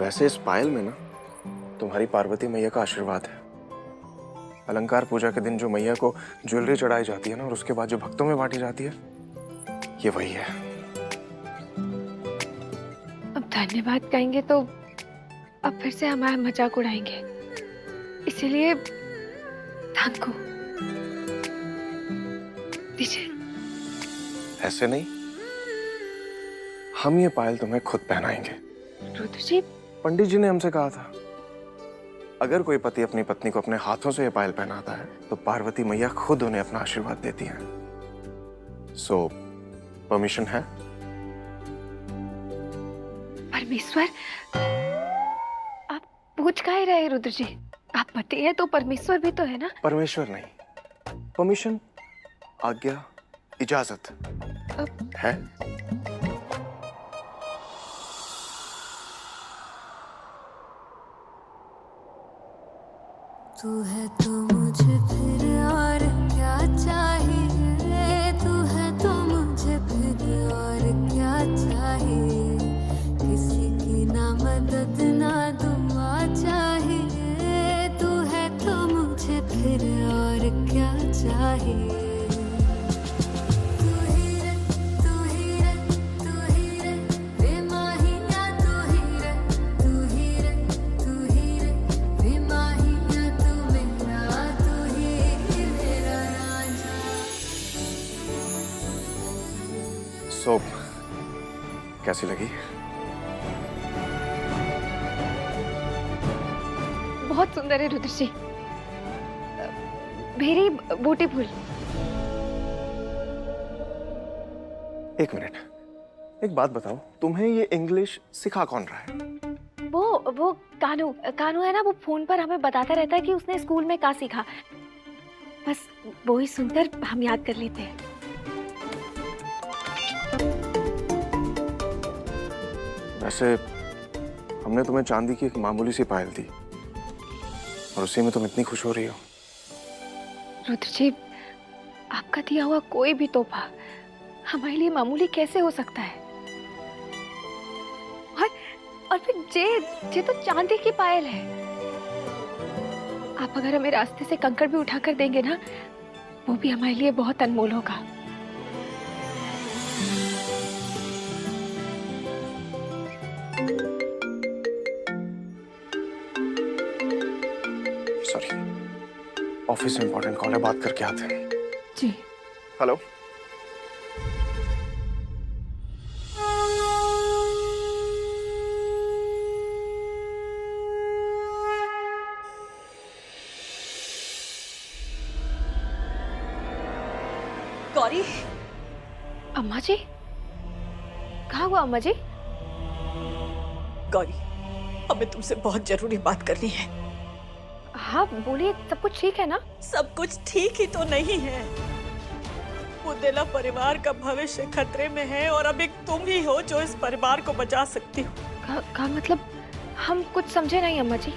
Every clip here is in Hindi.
वैसे इस पायल में ना तुम्हारी पार्वती मैया का आशीर्वाद है। अलंकार पूजा के दिन जो मैया को ज्वेलरी चढ़ाई जाती है ना, और उसके बाद जो भक्तों में बांटी जाती है, ये वही है। अब धन्यवाद कहेंगे तो अब फिर से हमारा मजाक उड़ाएंगे, इसीलिए थैंक यू दीजिए। ऐसे नहीं, हम ये पायल तुम्हें खुद पहनाएंगे। रुद्र जी, पंडित जी ने हमसे कहा था, अगर कोई पति अपनी पत्नी को अपने हाथों से ये पायल पहनाता है तो पार्वती मैया खुद उन्हें अपना आशीर्वाद देती हैं। सो परमिशन है? परमेश्वर, आप पूछ काहे रहे रुद्र जी? आप पति हैं तो परमेश्वर भी तो है ना? परमेश्वर नहीं, परमिशन, आज्ञा, इजाजत है। तू है तो मुझे फिर और क्या चाहिए, तू है तो मुझे फिर और क्या चाहिए, किसी की ना मदद ना दुआ चाहिए, तू है तो मुझे फिर और क्या चाहिए। सो कैसी लगी? बहुत सुंदर है रुद्र जी, मेरी ब्यूटीफुल। एक मिनट, एक बात बताओ, तुम्हें ये इंग्लिश सिखा कौन रहा है? वो कानू है ना, वो फोन पर हमें बताता रहता है कि उसने स्कूल में क्या सीखा। बस वो ही सुनकर हम याद कर लेते हैं। वैसे हमने तुम्हें चांदी की एक मामूली सी पायल दी और उसी में तुम इतनी खुश हो रही हो। रुद्र जी, आपका दिया हुआ कोई भी तोहफा हमारे लिए मामूली कैसे हो सकता है? और फिर जे तो चांदी की पायल है। आप अगर हमें रास्ते से कंकड़ भी उठाकर देंगे ना, वो भी हमारे लिए बहुत अनमोल होगा। सॉरी, ऑफिस में इंपॉर्टेंट कॉल है, बात करके आते हैं। जी। हेलो। गौरी। अम्मा जी, कहाँ हुआ अम्मा जी? गौरी, हमें तुमसे बहुत जरूरी बात करनी है। हाँ बोलिए, सब कुछ ठीक है ना? सब कुछ ठीक ही तो नहीं है। बुंदेला परिवार का भविष्य खतरे में है और अब एक तुम ही हो जो इस परिवार को बचा सकती हो। का मतलब हम कुछ समझे नहीं अम्मा जी।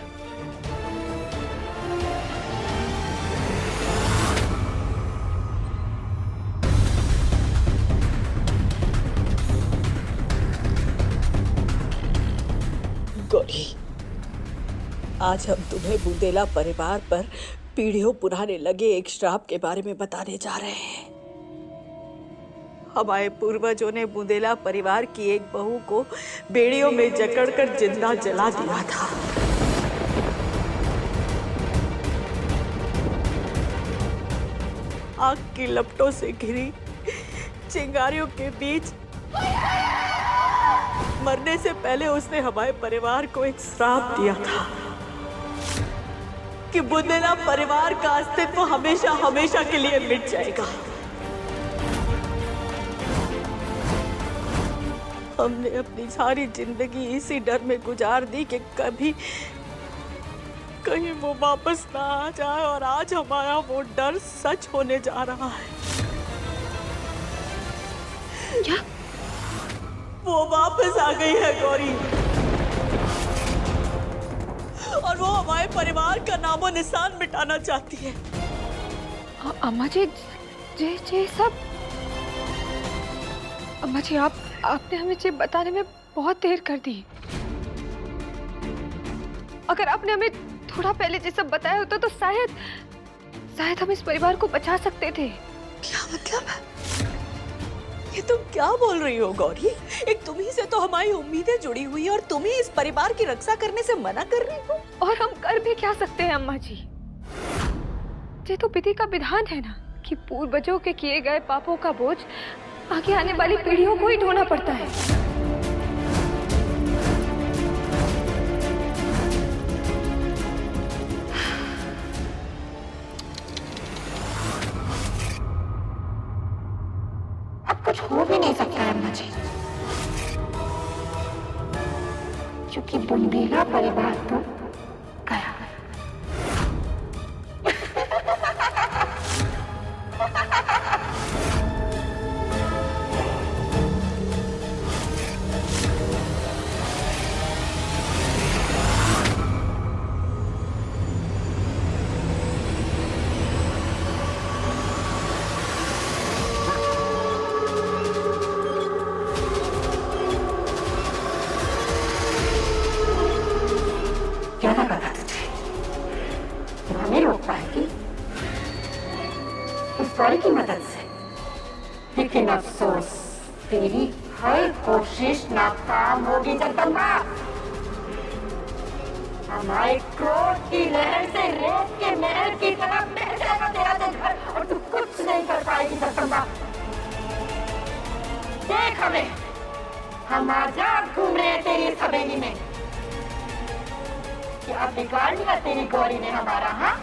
गौरी, आज हम तुम्हें बुंदेला परिवार पर पीढ़ियों पुराने लगे एक श्राप के बारे में बताने जा रहे हैं। हमारे पूर्वजों ने बुंदेला परिवार की एक बहू को बेड़ियों में जकड़कर जिंदा जला दिया था। आग की लपटों से घिरी चिंगारियों के बीच मरने से पहले उसने हमारे परिवार को एक श्राप दिया था कि बुंदेला परिवार का अस्तित्व हमेशा हमेशा के लिए मिट जाएगा। हमने अपनी सारी जिंदगी इसी डर में गुजार दी कि कहीं वो वापस ना आ जाए, और आज हमारा वो डर सच होने जा रहा है। क्या? वो वापस आ गई है गौरी, और वो हमारे परिवार का नामो निशान मिटाना चाहती है। अम्मा जी, जी सब। अम्मा जी, आपने हमें ये बताने में बहुत देर कर दी। अगर आपने हमें थोड़ा पहले ये सब बताया होता तो शायद हम इस परिवार को बचा सकते थे। क्या मतलब? ये तुम क्या बोल रही हो गौरी? एक तुम ही से तो हमारी उम्मीदें जुड़ी हुई है और तुम ही इस परिवार की रक्षा करने से मना कर रही हो। और हम कर भी क्या सकते हैं अम्मा जी? ये तो विधि का विधान है ना कि पूर्वजों के किए गए पापों का बोझ आगे आने वाली पीढ़ियों को ही ढोना पड़ता है। अब कुछ हो भी नहीं सकता है अम्मा जी, क्योंकि बुंदेला परिवार तो गया। क्या ना पता तुझे कि हमें रोक पाएगी इस गौरी की मदद से, लेकिन अफसोस तेरी हर कोशिश नाकाम होगी जगदम्बा। हमारे क्रोध की लहर से रेत के महल की तरह बह जाएगा तेरा घर और तू कुछ नहीं कर पाएगी जगदम्बा। देख हमें, हम आजाद घूम रहे हैं तेरी इस हवेली में। क्या बिगाड़ लिया तेरी गौरी ने हमारा? हाँ,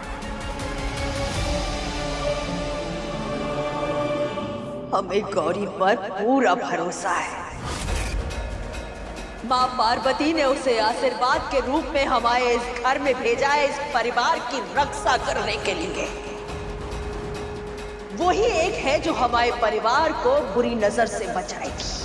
हमें गौरी पर पूरा भरोसा है। माँ पार्वती ने उसे आशीर्वाद के रूप में हमारे इस घर में भेजा है, इस परिवार की रक्षा करने के लिए। वही एक है जो हमारे परिवार को बुरी नजर से बचाएगी।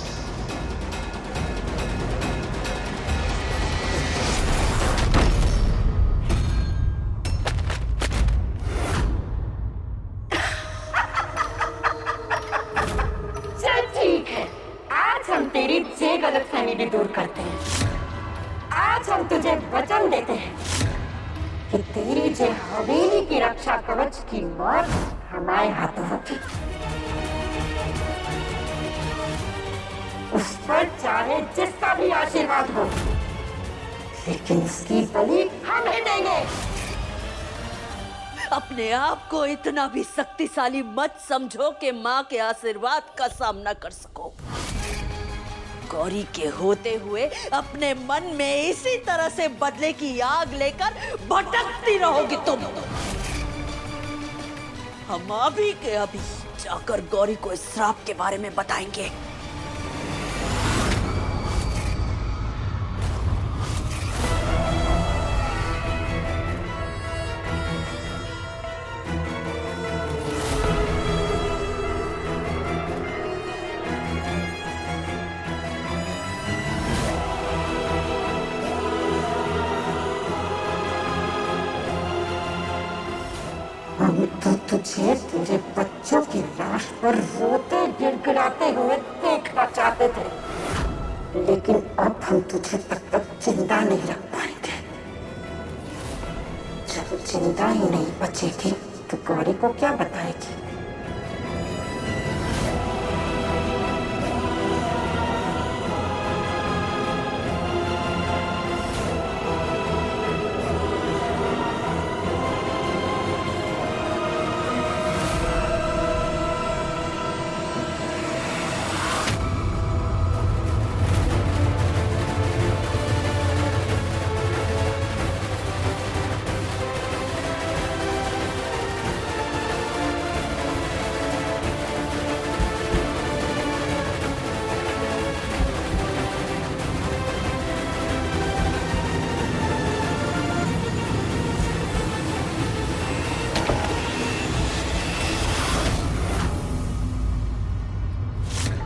ठीक है, आज हम तेरी जे गलतफहमी भी दूर करते हैं। आज हम तुझे वचन देते हैं कि तेरी जे हवेली की रक्षा कवच की मौत हमारे हाथों होगी। उस पर चाहे जिसका भी आशीर्वाद हो, लेकिन उसकी बलि हम ही देंगे। अपने आप को इतना भी शक्तिशाली मत समझो कि माँ के आशीर्वाद का सामना कर सको। गौरी के होते हुए अपने मन में इसी तरह से बदले की आग लेकर भटकती रहोगी तुम। हम अभी के अभी जाकर गौरी को इस श्राप के बारे में बताएंगे। हम तो तुझे बच्चों की लाश पर रोते गिड़गिड़ाते हुए देखना चाहते थे, लेकिन अब हम तुझे तब तक जिंदा नहीं रख पाएंगे। जब जिंदा ही नहीं बचेगी तो गौरी को क्या बताएगी?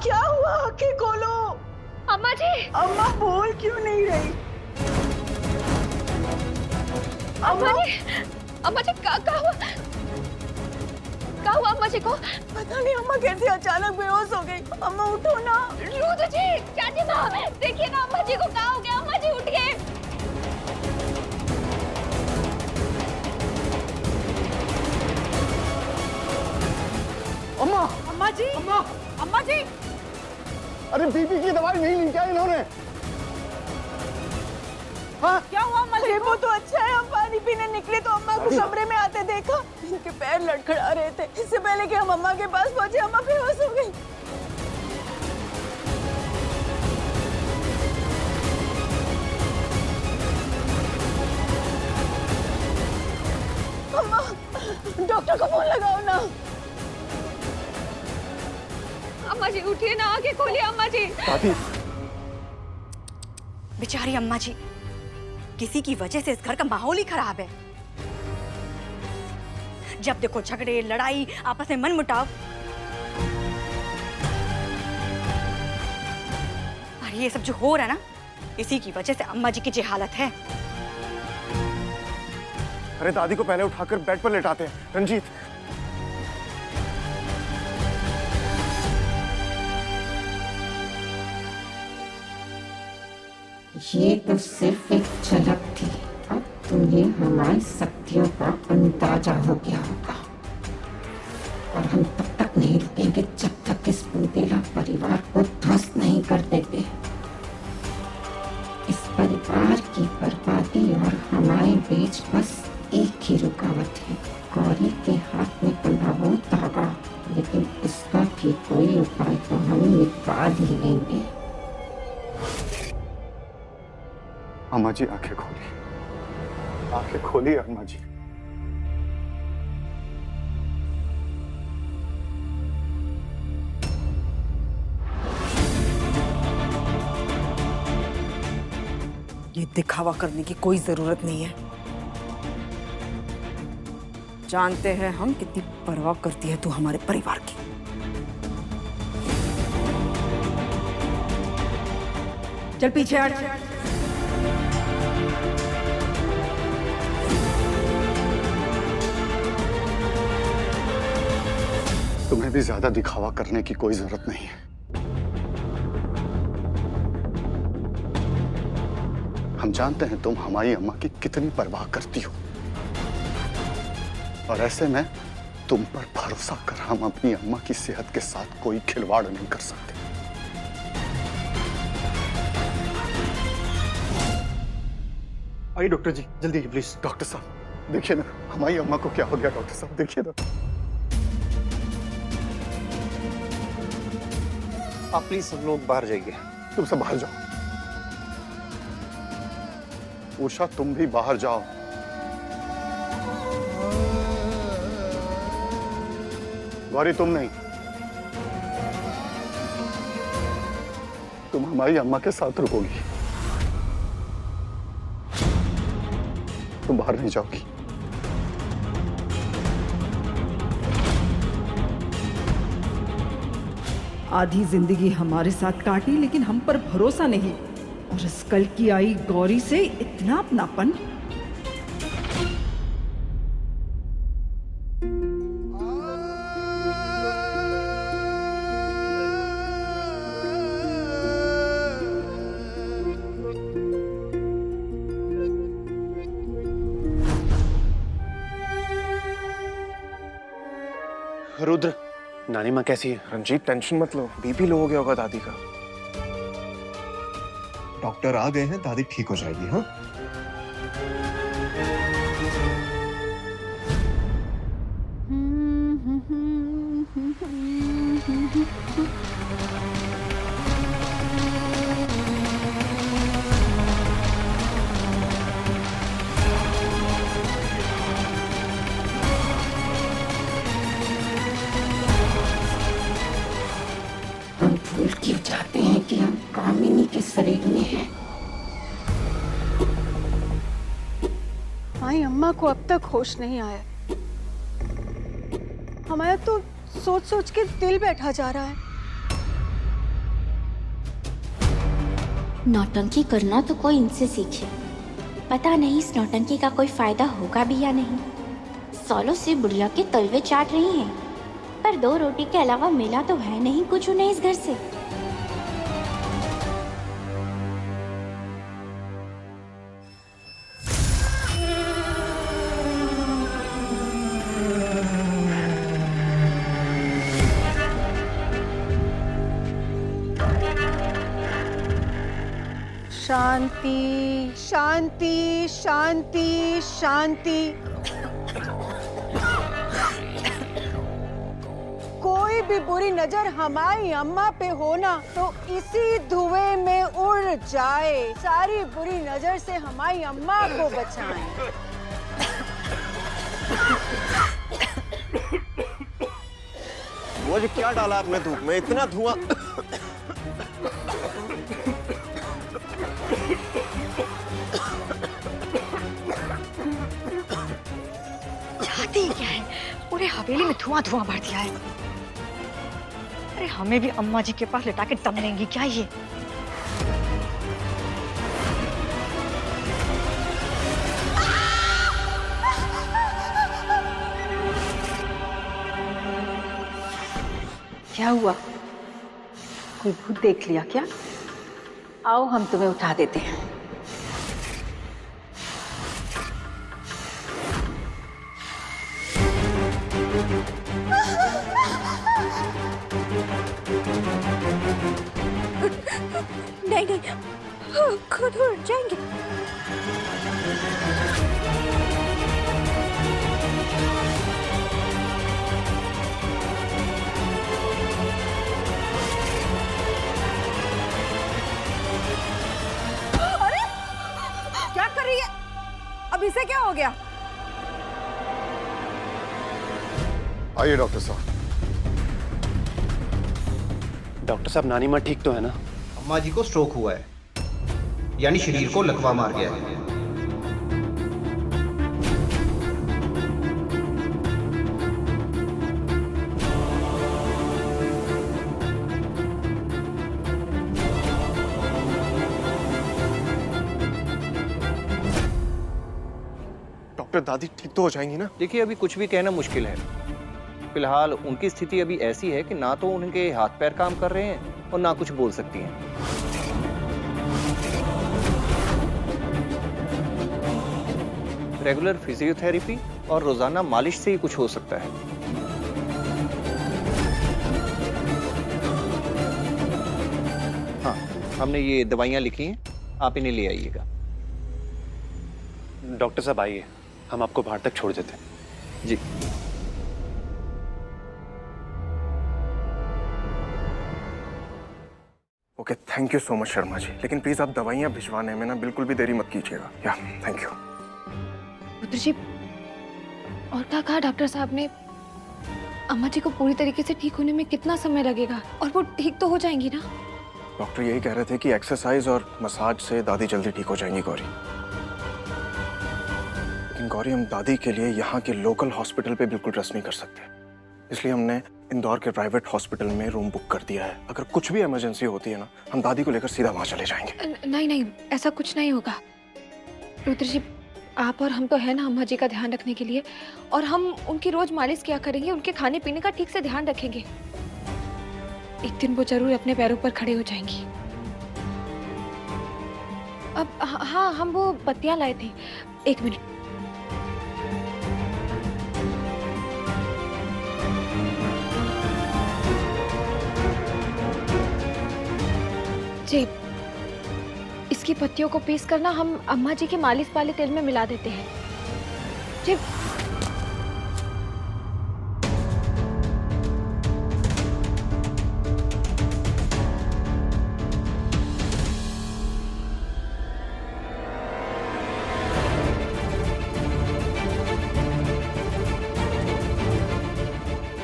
क्या हुआ? आंखें खोलो। अम्मा जी, अम्मा बोल क्यों नहीं रही? अम्मा जी क्या हुआ? क्या हुआ अम्मा जी को? पता नहीं अम्मा कैसे अचानक बेहोश हो गई। अम्मा उठो ना। रुद्र जी, चाची माँ, देखिए ना अम्मा जी को क्या हो गया? अम्मा जी उठ गए। अम्मा, अम्मा जी, अम्मा, अम्मा जी, अरे बीपी की दवाई नहीं ली क्या इन्होंने? हाँ? क्या हुआ अम्मा जी? वो तो अच्छा है, हम पानी पीने निकले तो अम्मा को कमरे में आते देखा, इनके पैर लड़खड़ा रहे थे। इससे पहले कि हम अम्मा के पास पहुंचे, अम्मा बेहोश हो गई। अम्मा, डॉक्टर को फोन लगाओ ना। अम्मा जी उठिए ना, आंखें खोलिए अम्मा जी। दादी, बेचारी अम्मा जी, किसी की वजह से इस घर का माहौल ही खराब है। जब देखो झगड़े, लड़ाई, आपस में मनमुटाव। और ये सब जो हो रहा है ना, इसी की वजह से अम्मा जी की ये हालत है। अरे दादी को पहले उठाकर बेड पर लेटाते हैं। रंजीत, ये तो सिर्फ एक झलक थी, अब तुम्हें हमारी शक्तियों का अंदाजा हो गया होगा। और हम तब तक नहीं रुकेंगे जब तक इस बुंदेला परिवार को ध्वस्त नहीं कर देते। इस परिवार की बर्बादी और हमारे बीच बस एक ही रुकावट है, गौरी के हाथ में बंधा वो धागा, लेकिन इसका भी कोई उपाय तो हम निकाल ही लेंगे। अम्मा जी आंखें खोली, आंखें खोली अम्मा जी। ये दिखावा करने की कोई जरूरत नहीं है। जानते हैं हम कितनी परवाह करती है तू हमारे परिवार की। चल पीछे हट। तुम्हें भी ज्यादा दिखावा करने की कोई जरूरत नहीं है। हम जानते हैं तुम हमारी अम्मा की कितनी परवाह करती हो, और ऐसे में तुम पर भरोसा कर हम अपनी अम्मा की सेहत के साथ कोई खिलवाड़ नहीं कर सकते। आइए डॉक्टर जी, जल्दी प्लीज। डॉक्टर साहब देखिए ना, हमारी अम्मा को क्या हो गया। डॉक्टर साहब देखिए ना। आप प्लीज सब लोग बाहर जाइए। तुम सब बाहर जाओ। उषा तुम भी बाहर जाओ। गौरी तुम नहीं, तुम हमारी अम्मा के साथ रुकोगी, तुम बाहर नहीं जाओगी। आधी जिंदगी हमारे साथ काटी, लेकिन हम पर भरोसा नहीं, और इस कल की आई गौरी से इतना अपनापन। रुद्र, नानी माँ कैसी है? रंजीत टेंशन मत लो, बीपी लो हो गया होगा दादी का। डॉक्टर आ गए हैं, दादी ठीक हो जाएगी। हाँ, हम भूल क्यों जाते हैं कि हम कामिनी के शरीर में हैं। माई अम्मा को अब तक होश नहीं आया। हमारा तो सोच सोच के दिल बैठा जा रहा है। नौटंकी करना तो कोई इनसे सीखे। पता नहीं इस नौटंकी का कोई फायदा होगा भी या नहीं। सालों से बुढ़िया के तलवे चाट रही हैं, पर 2 रोटी के अलावा मिला तो है नहीं कुछ उन्हें इस घर से। शांति शांति शांति शांति। कोई भी बुरी नजर हमारी अम्मा पे हो ना तो इसी धुएं में उड़ जाए। सारी बुरी नजर से हमारी अम्मा को बचाएं। वो जी क्या डाला आपने धूप में, इतना धुआं। चाहती क्या है? पूरे हवेली में धुआं धुआं भर दिया है। अरे हमें भी अम्मा जी के पास लिटा के दम देंगी क्या ये? क्या हुआ? कोई भूत देख लिया क्या? आओ हम तुम्हें उठा देते हैं। नहीं नहीं, खुद उठ जाएंगे। अरे क्या कर रही है? अब इसे क्या हो गया? आइए डॉक्टर साहब। डॉक्टर साहब, नानी माँ ठीक तो है ना? अम्मा जी को स्ट्रोक हुआ है, यानी शरीर को लकवा मार गया है। डॉक्टर, दादी ठीक तो हो जाएंगी ना? देखिए, अभी कुछ भी कहना मुश्किल है। फिलहाल उनकी स्थिति अभी ऐसी है कि ना तो उनके हाथ पैर काम कर रहे हैं और ना कुछ बोल सकती हैं। रेगुलर फिजियोथेरेपी और रोजाना मालिश से ही कुछ हो सकता है। हाँ, हमने ये दवाइयाँ लिखी हैं, आप इन्हें ले आइएगा। डॉक्टर साहब आइए, हम आपको बाहर तक छोड़ देते हैं। जी। Okay, thank you so much Sharma ji, लेकिन प्लीज आप दवाइयाँ भिजवाने में ना बिल्कुल भी देरी मत कीजिएगा। या थैंक यू। रुद्र जी, और क्या कहा डॉक्टर साहब ने? अम्मा जी को पूरी तरीके से ठीक होने में कितना समय लगेगा? और वो ठीक तो हो जाएंगी ना? डॉक्टर यही कह रहे थे कि एक्सरसाइज और मसाज से दादी जल्दी ठीक हो जाएंगी गौरी। लेकिन गौरी, हम दादी के लिए यहाँ के लोकल हॉस्पिटल पे बिल्कुल ट्रस्ट नहीं कर सकते, इसलिए हमने इंदौर के प्राइवेट हॉस्पिटल में रूम बुक कर दिया है। अगर कुछ भी इमरजेंसी होती है ना, हम दादी को लेकर सीधा वहां चले जाएंगे। नहीं नहीं, ऐसा कुछ नहीं होगा रुद्र जी। आप और हम तो है ना अम्मा जी का ध्यान रखने के लिए, और हम उनकी रोज मालिश किया करेंगे, उनके खाने पीने का ठीक से ध्यान रखेंगे। एक दिन वो जरूर अपने पैरों पर खड़े हो जाएंगी। अब हाँ, हम वो पत्तियां लाए थे। एक मिनट। जी, इसकी पत्तियों को पीस कर ना हम अम्मा जी के मालिश वाले तेल में मिला देते हैं। जी।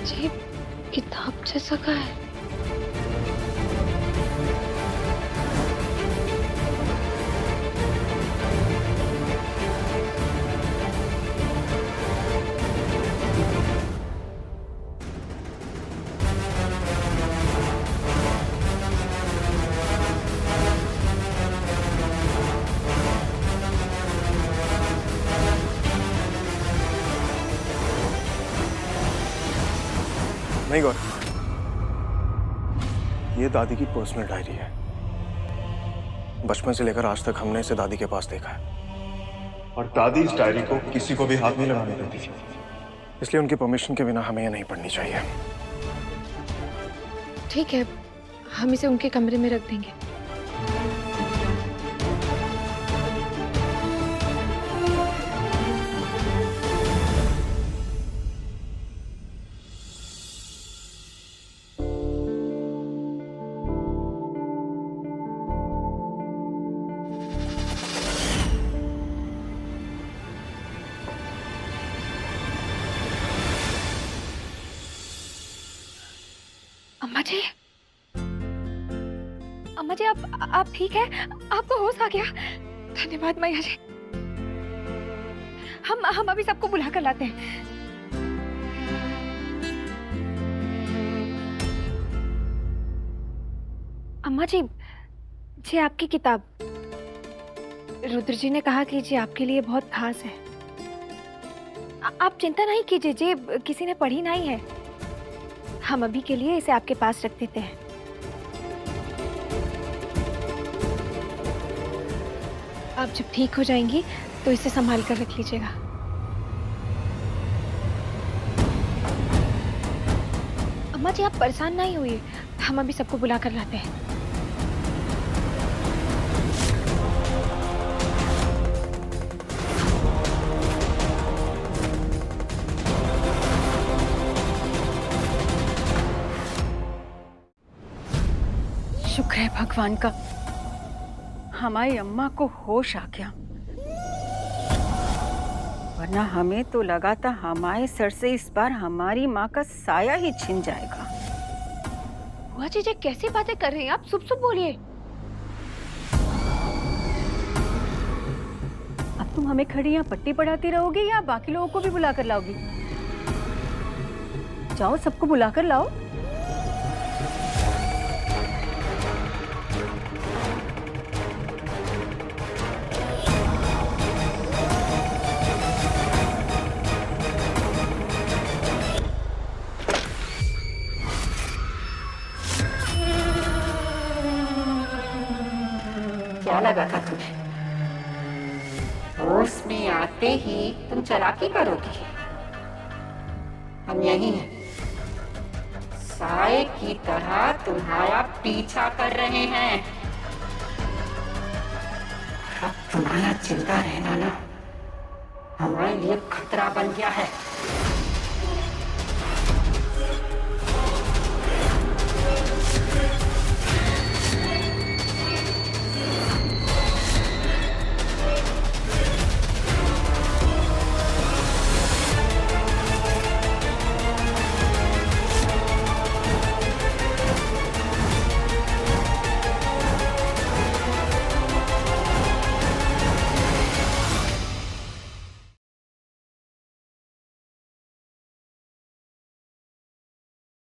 जी, किताब जैसा का है। नहीं गौर, ये दादी की पर्सनल डायरी है। बचपन से लेकर आज तक हमने इसे दादी के पास देखा है, और दादी इस डायरी को किसी को भी हाथ नहीं लगाने देती थी, इसलिए उनकी परमिशन के बिना हमें ये नहीं पढ़नी चाहिए। ठीक है, हम इसे उनके कमरे में रख देंगे। अम्मा जी, अम्मा जी, आप ठीक है? आपको होश आ गया? धन्यवाद मैया जी। हम अभी सबको बुला कर लाते हैं। अम्मा जी, जी आपकी किताब, रुद्र जी ने कहा कि जी आपके लिए बहुत खास है। आप चिंता नहीं कीजिए जी, किसी ने पढ़ी नहीं है। हम अभी के लिए इसे आपके पास रख देते हैं। आप जब ठीक हो जाएंगी तो इसे संभाल कर रख लीजिएगा। अम्मा जी, आप परेशान नहीं हुई, हम अभी सबको बुला कर लाते हैं। शुक्र है भगवान का, हमारी अम्मा को होश आ गया, वरना हमें तो लगा था हमारे सर से इस बार हमारी माँ का साया ही छिन जाएगा। बुआ जी, कैसी बातें कर रही हैं आप? सुप बोलिए। अब तुम हमें खड़ी यहाँ पट्टी पढ़ाती रहोगी या बाकी लोगों को भी बुला कर लाओगी? जाओ, सबको बुला कर लाओ। क्या लगा था तुम्हें? होश में आते ही तुम चालाकी करोगी? हम यही हैं, साए की तरह तुम्हारा पीछा कर रहे हैं। अब तुम्हारा चिंता रहना ना हमारे लिए खतरा बन गया है।